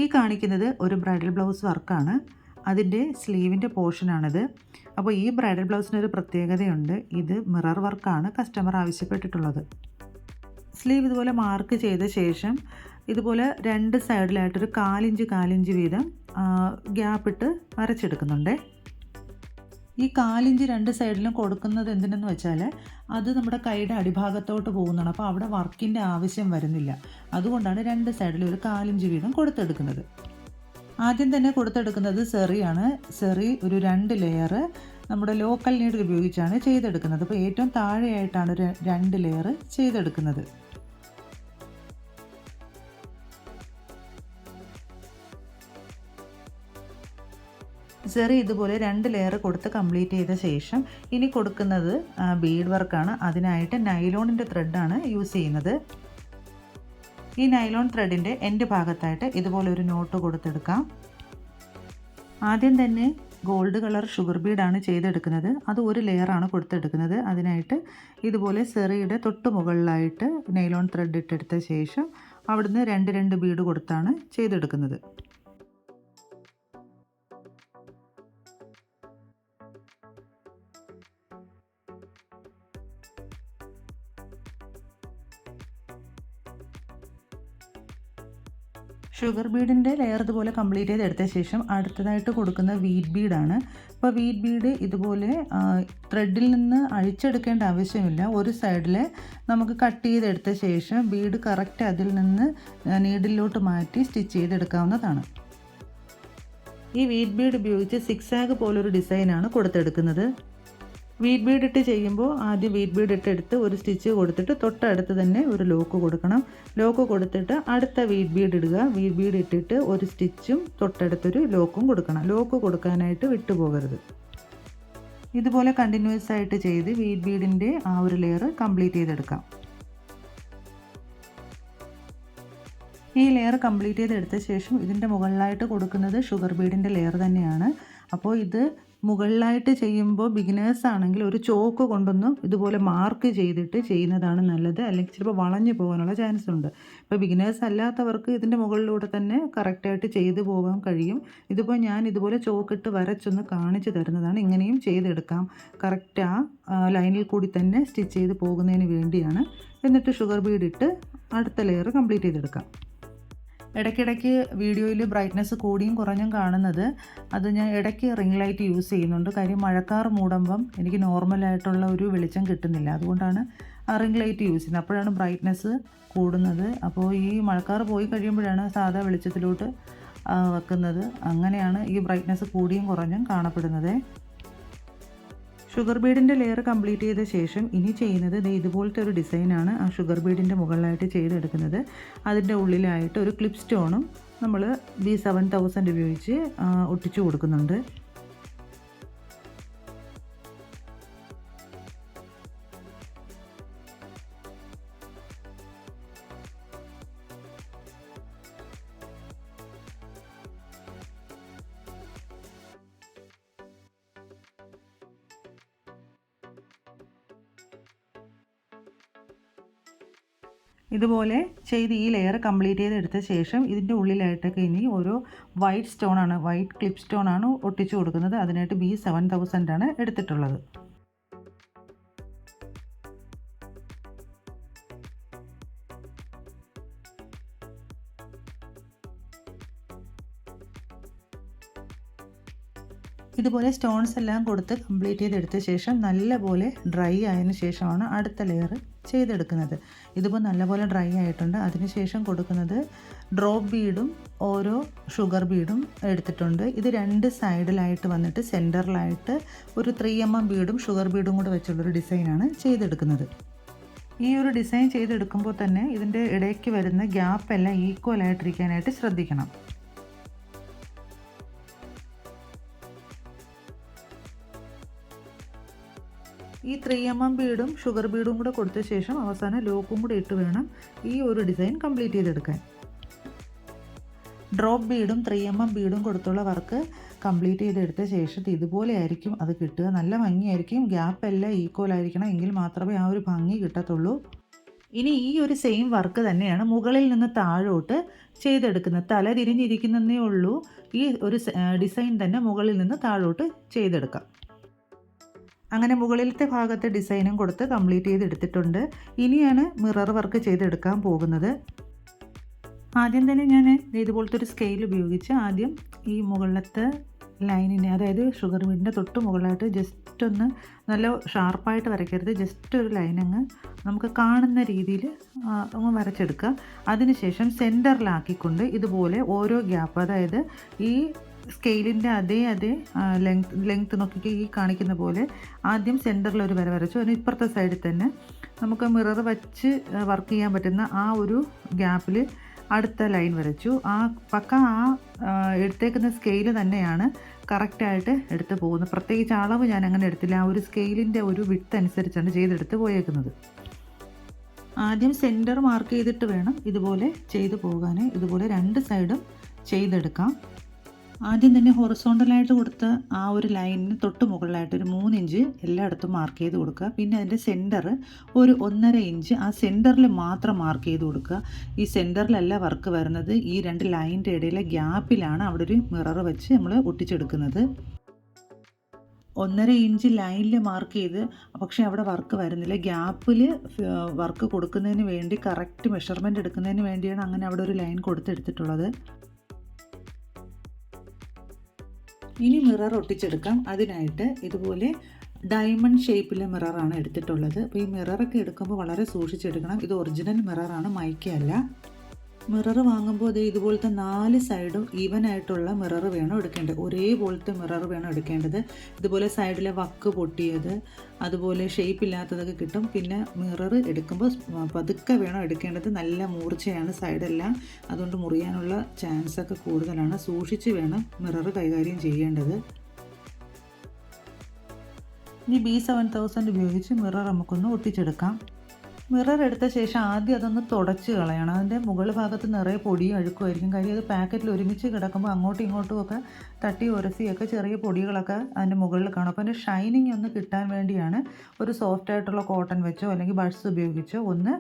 ഈ കാണിക്കുന്നത് ഒരു ബ്രൈഡൽ ബ്ലൗസ് വർക്കാണ്. അതിൻ്റെ സ്ലീവിൻ്റെ പോർഷനാണിത്. അപ്പോൾ ഈ ബ്രൈഡൽ ബ്ലൗസിനൊരു പ്രത്യേകതയുണ്ട്. ഇത് മിറർ വർക്കാണ് കസ്റ്റമർ ആവശ്യപ്പെട്ടിട്ടുള്ളത്. സ്ലീവ് ഇതുപോലെ മാർക്ക് ചെയ്ത ശേഷം ഇതുപോലെ രണ്ട് സൈഡിലായിട്ടൊരു 4 ഇഞ്ച് വീതം ഗ്യാപ്പിട്ട് വരച്ചെടുക്കുന്നുണ്ട്. ഈ 4 ഇഞ്ച് രണ്ട് സൈഡിലും കൊടുക്കുന്നത് എന്തിനെന്ന് വെച്ചാൽ അത് നമ്മുടെ കൈയുടെ അടിഭാഗത്തോട്ട് പോകുന്നതാണ്. അപ്പോൾ അവിടെ വർക്കിൻ്റെ ആവശ്യം വരുന്നില്ല. അതുകൊണ്ടാണ് രണ്ട് സൈഡിലും ഒരു 4 ഇഞ്ച് വീതം കൊടുത്തെടുക്കുന്നത്. ആദ്യം തന്നെ കൊടുത്തെടുക്കുന്നത് സെറിയാണ്. സെറി ഒരു 2 ലെയർ നമ്മുടെ ലോക്കൽ നീഡിൽ ഉപയോഗിച്ചാണ് ചെയ്തെടുക്കുന്നത്. അപ്പോൾ ഏറ്റവും താഴെയായിട്ടാണ് ഒരു 2 ലെയർ ചെയ്തെടുക്കുന്നത്. സെറി ഇതുപോലെ 2 ലെയർ കൊടുത്ത് കംപ്ലീറ്റ് ചെയ്ത ശേഷം ഇനി കൊടുക്കുന്നത് ബീഡ് വർക്കാണ്. അതിനായിട്ട് നൈലോണിൻ്റെ ത്രെഡാണ് യൂസ് ചെയ്യുന്നത്. ഈ നൈലോൺ ത്രെഡിൻ്റെ എൻഡ് ഭാഗത്തായിട്ട് ഇതുപോലെ ഒരു നോട്ട് കൊടുത്തെടുക്കാം. ആദ്യം തന്നെ ഗോൾഡ് കളർ ഷുഗർ ബീഡാണ് ചെയ്തെടുക്കുന്നത്. അത് ഒരു ലെയറാണ് കൊടുത്തെടുക്കുന്നത്. അതിനായിട്ട് ഇതുപോലെ സെറിയുടെ തൊട്ട് മുകളിലായിട്ട് നൈലോൺ ത്രെഡ് ഇട്ടെടുത്ത ശേഷം അവിടുന്ന് 2 ബീഡ് കൊടുത്താണ് ചെയ്തെടുക്കുന്നത്. ഷുഗർ ബീഡിൻ്റെ ലെയർ ഇതുപോലെ കംപ്ലീറ്റ് ചെയ്തെടുത്ത ശേഷം അടുത്തതായിട്ട് കൊടുക്കുന്ന വീറ്റ് ബീഡാണ്. അപ്പോൾ വീറ്റ് ബീഡ് ഇതുപോലെ ത്രെഡിൽ നിന്ന് അഴിച്ചെടുക്കേണ്ട ആവശ്യമില്ല. ഒരു സൈഡിൽ നമുക്ക് കട്ട് ചെയ്തെടുത്ത ശേഷം ബീഡ് കറക്റ്റ് അതിൽ നിന്ന് നീഡിലോട്ട് മാറ്റി സ്റ്റിച്ച് ചെയ്തെടുക്കാവുന്നതാണ്. ഈ വീറ്റ് ബീഡ് ഉപയോഗിച്ച് സിക്സാഗ് പോലൊരു ഡിസൈനാണ് കൊടുത്തെടുക്കുന്നത്. വീറ്റ് ബീഡ് ഇട്ട് ചെയ്യുമ്പോൾ ആദ്യം വീറ്റ് ബീഡ് ഇട്ടെടുത്ത് ഒരു സ്റ്റിച്ച് കൊടുത്തിട്ട് തൊട്ടടുത്ത് തന്നെ ഒരു ലോക്ക് കൊടുക്കണം. ലോക്ക് കൊടുത്തിട്ട് അടുത്ത വീറ്റ് ബീഡ് ഇടുക. വീറ്റ് ബീഡ് ഇട്ടിട്ട് ഒരു സ്റ്റിച്ചും തൊട്ടടുത്തൊരു ലോക്കും കൊടുക്കണം. ലോക്ക് കൊടുക്കാനായിട്ട് വിട്ടുപോകരുത്. ഇതുപോലെ കണ്ടിന്യൂസ് ആയിട്ട് ചെയ്ത് വീറ്റ് ബീഡിൻ്റെ ആ ഒരു ലെയർ കംപ്ലീറ്റ് ചെയ്തെടുക്കാം. ഈ ലെയർ കംപ്ലീറ്റ് ചെയ്തെടുത്ത ശേഷം ഇതിൻ്റെ മുകളിലായിട്ട് കൊടുക്കുന്നത് ഷുഗർ ബീഡിൻ്റെ ലെയർ തന്നെയാണ്. അപ്പോൾ ഇത് മുകളിലായിട്ട് ചെയ്യുമ്പോൾ ബിഗിനേഴ്സ് ആണെങ്കിൽ ഒരു ചോക്ക് കൊണ്ടൊന്നും ഇതുപോലെ മാർക്ക് ചെയ്തിട്ട് ചെയ്യുന്നതാണ് നല്ലത്. അല്ലെങ്കിൽ ചിലപ്പോൾ വളഞ്ഞു പോകാനുള്ള ചാൻസ് ഉണ്ട്. ഇപ്പോൾ ബിഗിനേഴ്സ് അല്ലാത്തവർക്ക് ഇതിൻ്റെ മുകളിലൂടെ തന്നെ കറക്റ്റായിട്ട് ചെയ്തു പോകാൻ കഴിയും. ഇതിപ്പോൾ ഞാൻ ഇതുപോലെ ചോക്കിട്ട് വരച്ചൊന്ന് കാണിച്ചു തരുന്നതാണ്. ഇങ്ങനെയും ചെയ്തെടുക്കാം. കറക്റ്റ് ആ ലൈനിൽ കൂടി തന്നെ സ്റ്റിച്ച് ചെയ്ത് പോകുന്നതിന് വേണ്ടിയാണ്. എന്നിട്ട് ഷുഗർ ബീഡ് ഇട്ട് അടുത്ത ലെയർ കംപ്ലീറ്റ് ചെയ്തെടുക്കാം. ഇടയ്ക്കിടയ്ക്ക് വീഡിയോയിൽ ബ്രൈറ്റ്നസ് കൂടിയും കുറഞ്ഞും കാണുന്നത് അത് ഞാൻ ഇടയ്ക്ക് റിംഗ് ലൈറ്റ് യൂസ് ചെയ്യുന്നുണ്ട്. കാര്യം മഴക്കാർ മൂടുമ്പം എനിക്ക് നോർമലായിട്ടുള്ള ഒരു വെളിച്ചം കിട്ടുന്നില്ല. അതുകൊണ്ടാണ് റിംഗ് ലൈറ്റ് യൂസ് ചെയ്യുന്നത്. അപ്പോഴാണ് ബ്രൈറ്റ്നസ് കൂടുന്നത്. അപ്പോൾ ഈ മഴക്കാർ പോയി കഴിയുമ്പോഴാണ് സാധാ വെളിച്ചത്തിലോട്ട് വെക്കുന്നത്. അങ്ങനെയാണ് ഈ ബ്രൈറ്റ്നസ് കൂടിയും കുറഞ്ഞും കാണപ്പെടുന്നത്. ഷുഗർ ബീഡിൻ്റെ ലെയർ കംപ്ലീറ്റ് ചെയ്ത ശേഷം ഇനി ചെയ്യുന്നത് ഇതുപോലത്തെ ഒരു ഡിസൈനാണ് ആ ഷുഗർ ബീഡിൻ്റെ മുകളിലായിട്ട് ചെയ്തെടുക്കുന്നത്. അതിൻ്റെ ഉള്ളിലായിട്ട് ഒരു ക്ലിപ്പ് സ്റ്റോണും നമ്മൾ B7000 ഉപയോഗിച്ച് ഒട്ടിച്ചു കൊടുക്കുന്നുണ്ട്. ഇതുപോലെ ചെയ്ത് ഈ ലെയർ കംപ്ലീറ്റ് ചെയ്തെടുത്ത ശേഷം ഇതിൻ്റെ ഉള്ളിലായിട്ടൊക്കെ ഇനി ഓരോ വൈറ്റ് ക്ലിപ്പ് സ്റ്റോണാണ് ഒട്ടിച്ചു കൊടുക്കുന്നത്. അതിനായിട്ട് B7000 ആണ് എടുത്തിട്ടുള്ളത്. ഇതുപോലെ സ്റ്റോൺസ് എല്ലാം കൊടുത്ത് കംപ്ലീറ്റ് ചെയ്തെടുത്ത ശേഷം നല്ലപോലെ ഡ്രൈ ആയതിനു ശേഷമാണ് അടുത്ത ലെയർ ചെയ്തെടുക്കുന്നത്. ഇതിപ്പോൾ നല്ലപോലെ ഡ്രൈ ആയിട്ടുണ്ട്. അതിനുശേഷം കൊടുക്കുന്നത് ഡ്രോപ്പ് ബീഡും ഓരോ ഷുഗർ ബീഡും എടുത്തിട്ടുണ്ട്. ഇത് 2 സൈഡിലായിട്ട് വന്നിട്ട് സെൻറ്ററിലായിട്ട് ഒരു 3mm ബീഡും ഷുഗർ ബീഡും കൂടെ വെച്ചുള്ളൊരു ഡിസൈനാണ് ചെയ്തെടുക്കുന്നത്. ഈ ഒരു ഡിസൈൻ ചെയ്തെടുക്കുമ്പോൾ തന്നെ ഇതിൻ്റെ ഇടയ്ക്ക് വരുന്ന ഗ്യാപ്പ് എല്ലാം ഈക്വൽ ആയിട്ടിരിക്കാനായിട്ട് ശ്രദ്ധിക്കണം. ഈ 3mm ബീഡും ഷുഗർ ബീഡും കൂടെ കൊടുത്ത ശേഷം അവസാനം ലോക്കും കൂടെ ഇട്ട് വേണം ഈ ഒരു ഡിസൈൻ കംപ്ലീറ്റ് ചെയ്തെടുക്കാൻ. ഡ്രോപ്പ് ബീഡും 3mm ബീഡും കൊടുത്തുള്ള വർക്ക് കംപ്ലീറ്റ് ചെയ്തെടുത്ത ശേഷം ഇതുപോലെ ആയിരിക്കും അത് കിട്ടുക. നല്ല ഭംഗിയായിരിക്കും. ഗ്യാപ്പ് എല്ലാം ഈക്വൽ ആയിരിക്കണം. എങ്കിൽ മാത്രമേ ആ ഒരു ഭംഗി കിട്ടത്തുള്ളൂ. ഇനി ഈ ഒരു സെയിം വർക്ക് തന്നെയാണ് മുകളിൽ നിന്ന് താഴോട്ട് ചെയ്തെടുക്കുന്നത്. തല തിരിഞ്ഞിരിക്കുന്നതേ ഉള്ളൂ. ഈ ഒരു ഡിസൈൻ തന്നെ മുകളിൽ നിന്ന് താഴോട്ട് ചെയ്തെടുക്കാം. അങ്ങനെ മുകളിലത്തെ ഭാഗത്തെ ഡിസൈനും കൊടുത്ത് കംപ്ലീറ്റ് ചെയ്തെടുത്തിട്ടുണ്ട്. ഇനിയാണ് മിറർ വർക്ക് ചെയ്തെടുക്കാൻ പോകുന്നത്. ആദ്യം തന്നെ ഞാൻ ഇതുപോലത്തെ ഒരു സ്കെയിൽ ഉപയോഗിച്ച് ആദ്യം ഈ മുകളിലത്തെ ലൈനിനെ, അതായത് ഷുഗർ ബീഡിൻ്റെ തൊട്ട് മുകളിലായിട്ട് ജസ്റ്റ് ഒന്ന് നല്ല ഷാർപ്പായിട്ട് വരയ്ക്കരുത്, ജസ്റ്റ് ഒരു ലൈൻ അങ്ങ് നമുക്ക് കാണുന്ന രീതിയിൽ അങ്ങ് വരച്ചെടുക്കുക. അതിനുശേഷം സെൻറ്ററിലാക്കിക്കൊണ്ട് ഇതുപോലെ ഓരോ ഗ്യാപ്പ്, അതായത് ഈ സ്കെയിലിൻ്റെ അതേ ലെങ്ത്ത് നോക്കി ഈ കാണിക്കുന്ന പോലെ ആദ്യം സെൻറ്ററിൽ ഒരു വര വരച്ചു. അതിന് ഇപ്പുറത്തെ സൈഡിൽ തന്നെ നമുക്ക് മിറർ വച്ച് വർക്ക് ചെയ്യാൻ പറ്റുന്ന ആ ഒരു ഗ്യാപ്പിൽ അടുത്ത ലൈൻ വരച്ചു. എടുത്തേക്കുന്ന സ്കെയിൽ തന്നെയാണ് കറക്റ്റായിട്ട് എടുത്ത് പോകുന്നത്. പ്രത്യേകിച്ച് അളവ് ഞാൻ അങ്ങനെ എടുത്തില്ല, ആ ഒരു സ്കെയിലിൻ്റെ ഒരു വിഡ്ത്ത് അനുസരിച്ചാണ് ചെയ്തെടുത്ത് പോയേക്കുന്നത്. ആദ്യം സെൻറ്റർ മാർക്ക് ചെയ്തിട്ട് വേണം ഇതുപോലെ ചെയ്തു പോകാൻ. ഇതുപോലെ രണ്ട് സൈഡും ചെയ്തെടുക്കാം. ആദ്യം തന്നെ ഹൊറിസോണ്ടലായിട്ട് കൊടുത്ത ആ ഒരു ലൈനിന് തൊട്ട് മുകളിലായിട്ട് ഒരു 3 ഇഞ്ച് എല്ലായിടത്തും മാർക്ക് ചെയ്ത് കൊടുക്കുക. പിന്നെ അതിൻ്റെ സെൻറ്റർ ഒരു 1.5 ഇഞ്ച് ആ സെൻറ്ററിൽ മാത്രം മാർക്ക് ചെയ്ത് കൊടുക്കുക. ഈ സെൻറ്ററിലല്ല വർക്ക് വരുന്നത്, ഈ രണ്ട് ലൈനിൻ്റെ ഇടയിലെ ഗ്യാപ്പിലാണ് അവിടെ ഒരു മിറർ വെച്ച് നമ്മൾ ഒട്ടിച്ചെടുക്കുന്നത്. 1.5 ഇഞ്ച് ലൈനിൽ മാർക്ക് ചെയ്ത്, പക്ഷേ അവിടെ വർക്ക് വരുന്നില്ല. ഗ്യാപ്പിൽ വർക്ക് കൊടുക്കുന്നതിന് വേണ്ടി, കറക്റ്റ് മെഷർമെൻറ്റ് എടുക്കുന്നതിന് വേണ്ടിയാണ് അങ്ങനെ അവിടെ ഒരു ലൈൻ കൊടുത്തെടുത്തിട്ടുള്ളത്. ഇനി മിറർ ഒട്ടിച്ചെടുക്കാം. അതിനായിട്ട് ഇതുപോലെ ഡയമണ്ട് ഷേപ്പിലെ മിററാണ് എടുത്തിട്ടുള്ളത്. അപ്പോൾ ഈ മിററൊക്കെ എടുക്കുമ്പോൾ വളരെ സൂക്ഷിച്ചെടുക്കണം. ഇത് ഒറിജിനൽ മിററാണ്, മൈക്കയല്ല. മിറർ വാങ്ങുമ്പോൾ ഇതുപോലത്തെ 4 സൈഡും ഈവനായിട്ടുള്ള മിറർ വേണം എടുക്കേണ്ടത്. ഒരേപോലത്തെ മിറർ വേണം എടുക്കേണ്ടത്. ഇതുപോലെ സൈഡിലെ വക്ക് പൊട്ടിയത്, അതുപോലെ ഷേപ്പ് ഇല്ലാത്തതൊക്കെ കിട്ടും. പിന്നെ മിറർ എടുക്കുമ്പോൾ പതുക്കെ വേണം എടുക്കേണ്ടത്. നല്ല മൂർച്ചയാണ് സൈഡെല്ലാം, അതുകൊണ്ട് മുറിയാനുള്ള ചാൻസൊക്കെ കൂടുതലാണ്. സൂക്ഷിച്ച് വേണം മിറർ കൈകാര്യം ചെയ്യേണ്ടത്. ഇനി B7000 ഉപയോഗിച്ച് മിറർ നമുക്കൊന്ന് ഒട്ടിച്ചെടുക്കാം. മിറർ എടുത്ത ശേഷം ആദ്യം അതൊന്ന് തുടച്ച് കളയണം. അതിൻ്റെ മുകൾ ഭാഗത്ത് നിറയെ പൊടിയും അഴുക്കുമായിരിക്കും. കാര്യം അത് പാക്കറ്റിൽ ഒരുമിച്ച് കിടക്കുമ്പോൾ അങ്ങോട്ടും ഇങ്ങോട്ടും ഒക്കെ തട്ടി ഉരസിയൊക്കെ ചെറിയ പൊടികളൊക്കെ അതിൻ്റെ മുകളിൽ കാണും. അപ്പോൾ അതിൻ്റെ ഷൈനിങ് ഒന്ന് കിട്ടാൻ വേണ്ടിയാണ് ഒരു സോഫ്റ്റ് ആയിട്ടുള്ള കോട്ടൺ വെച്ചോ അല്ലെങ്കിൽ ബഡ്സ് ഉപയോഗിച്ചോ ഒന്ന്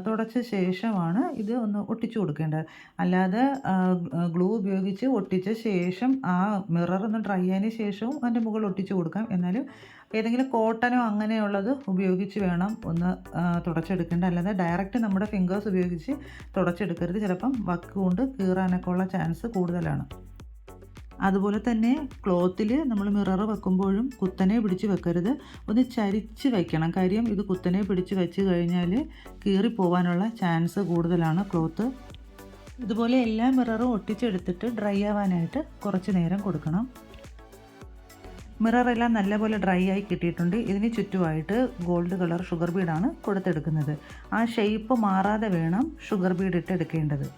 തുടച്ച ശേഷമാണ് ഇത് ഒന്ന് ഒട്ടിച്ചു കൊടുക്കേണ്ടത്. അല്ലാതെ ഗ്ലൂ ഉപയോഗിച്ച് ഒട്ടിച്ച ശേഷം ആ മിറർ ഒന്ന് ഡ്രൈ ആയതിന് ശേഷവും അതിൻ്റെ മുകളിൽ ഒട്ടിച്ചു കൊടുക്കാം. എന്നാലും ഏതെങ്കിലും കോട്ടനോ അങ്ങനെയുള്ളത് ഉപയോഗിച്ച് വേണം ഒന്ന് തുടച്ചെടുക്കേണ്ടത്. അല്ലാതെ ഡയറക്റ്റ് നമ്മുടെ ഫിംഗേഴ്സ് ഉപയോഗിച്ച് തുടച്ചെടുക്കരുത്. ചിലപ്പം വക്ക് കൊണ്ട് കീറാനൊക്കെ ഉള്ള ചാൻസ് കൂടുതലാണ്. അതുപോലെ തന്നെ ക്ലോത്തിൽ നമ്മൾ മിറർ വെക്കുമ്പോഴും കുത്തനെ പിടിച്ച് വെക്കരുത്, ഒന്ന് ചരിച്ച് വയ്ക്കണം. കാര്യം ഇത് കുത്തനെ പിടിച്ച് വെച്ച് കഴിഞ്ഞാൽ കീറിപ്പോവാനുള്ള ചാൻസ് കൂടുതലാണ് ക്ലോത്ത്. ഇതുപോലെ എല്ലാ മിററും ഒട്ടിച്ചെടുത്തിട്ട് ഡ്രൈ ആവാനായിട്ട് കുറച്ച് നേരം കൊടുക്കണം. മിററെല്ലാം നല്ലപോലെ ഡ്രൈ ആയി കിട്ടിയിട്ടുണ്ട്. ഇതിന് ചുറ്റുമായിട്ട് ഗോൾഡ് കളർ ഷുഗർ ബീഡാണ് കൊടുത്തെടുക്കുന്നത്. ആ ഷേപ്പ് മാറാതെ വേണം ഷുഗർ ബീഡ് ഇട്ട് എടുക്കേണ്ടത്.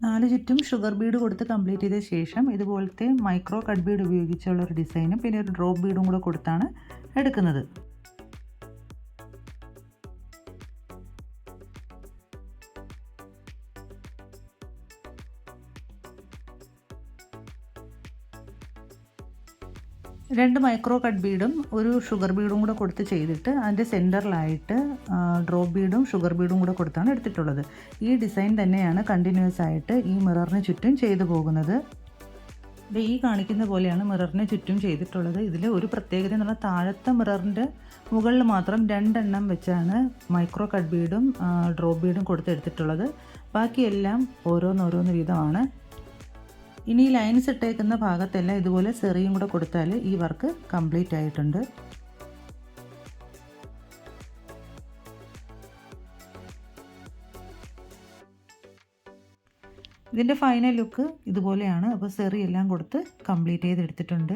നാല് ചുറ്റും ഷുഗർ ബീഡ് കൊടുത്ത് കംപ്ലീറ്റ് ചെയ്ത ശേഷം ഇതുപോലത്തെ മൈക്രോ കട്ട് ബീഡ് ഉപയോഗിച്ചുള്ള ഒരു ഡിസൈനും പിന്നെ ഒരു ഡ്രോപ്പ് ബീഡും കൂടെ കൊടുത്താണ് എടുക്കുന്നത്. രണ്ട് മൈക്രോ കട്ട് ബീഡും ഒരു ഷുഗർ ബീഡും കൂടെ കൊടുത്ത് ചെയ്തിട്ട് അതിൻ്റെ സെൻറ്ററിലായിട്ട് ഡ്രോപ്പ് ബീഡും ഷുഗർ ബീഡും കൂടെ കൊടുത്താണ് എടുത്തിട്ടുള്ളത്. ഈ ഡിസൈൻ തന്നെയാണ് കണ്ടിന്യൂസ് ആയിട്ട് ഈ മിററിന് ചുറ്റും ചെയ്തു പോകുന്നത്. ഈ കാണിക്കുന്ന പോലെയാണ് മിററിന് ചുറ്റും ചെയ്തിട്ടുള്ളത്. ഇതിൽ ഒരു പ്രത്യേകത എന്ന് പറഞ്ഞാൽ താഴത്തെ മിററിൻ്റെ മുകളിൽ മാത്രം 2 എണ്ണം വെച്ചാണ് മൈക്രോ കട്ട് ബീഡും ഡ്രോപ്പ് ബീഡും കൊടുത്തെടുത്തിട്ടുള്ളത്. ബാക്കിയെല്ലാം ഓരോന്നോരോന്ന് വീതമാണ്. ഇനി ലൈൻസ് ഇട്ടേക്കുന്ന ഭാഗത്തെല്ലാം ഇതുപോലെ സെറിയും കൂടെ കൊടുത്താൽ ഈ വർക്ക് കംപ്ലീറ്റ് ആയിട്ടുണ്ട്. ഇതിൻ്റെ ഫൈനൽ ലുക്ക് ഇതുപോലെയാണ്. അപ്പോൾ സെറി എല്ലാം കൊടുത്ത് കംപ്ലീറ്റ് ചെയ്തെടുത്തിട്ടുണ്ട്.